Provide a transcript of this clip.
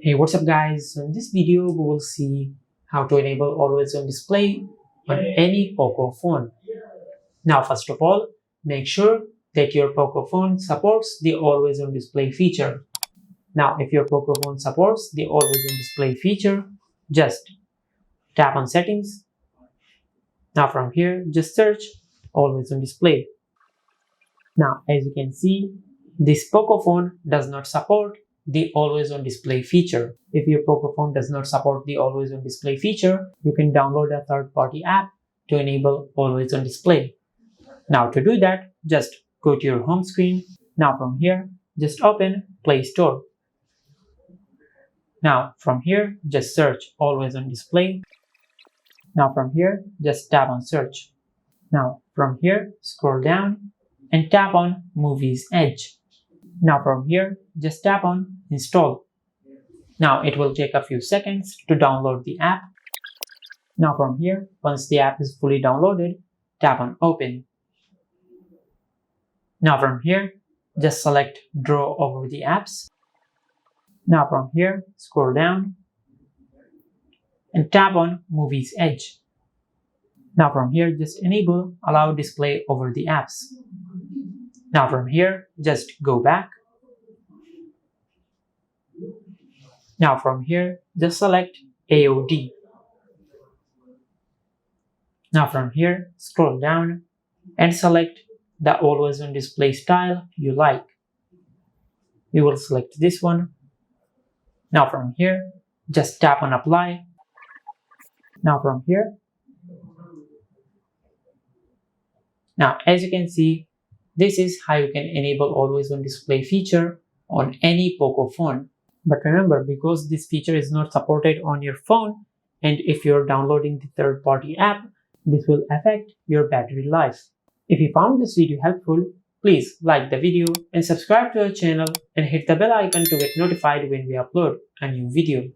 Hey, what's up guys? So in this video we will see how to enable always on display on any Poco phone. Now first of all, make sure that your Poco phone supports the always on display feature. Now if your Poco phone supports the always on display feature, just tap on settings. Now from here just search always on display. Now as you can see, this Poco phone does not support the always on display feature. If your Poco phone does not support the always on display feature, you can download a third-party app to enable always on display. Now to do that, just go to your home screen. Now from here, just open Play Store. Now from here, just search always on display. Now from here, just tap on search. Now from here, scroll down and tap on Movies Edge. Now from here, just tap on Install. Now it will take a few seconds to download the app. Now from here, once the app is fully downloaded, tap on Open. Now from here, just select Draw over the apps. Now from here, scroll down and tap on Movies Edge. Now from here, just enable Allow Display over the apps. Now from here, just go back. Now from here, just select AOD. Now from here, scroll down and select the always on display style you like. We will select this one. Now from here, just tap on Apply. Now from here, now as you can see, this is how you can enable always on display feature on any Poco phone. But remember, because this feature is not supported on your phone, and if you're downloading the third-party app, this will affect your battery life. If you found this video helpful, please like the video and subscribe to our channel and hit the bell icon to get notified when we upload a new video.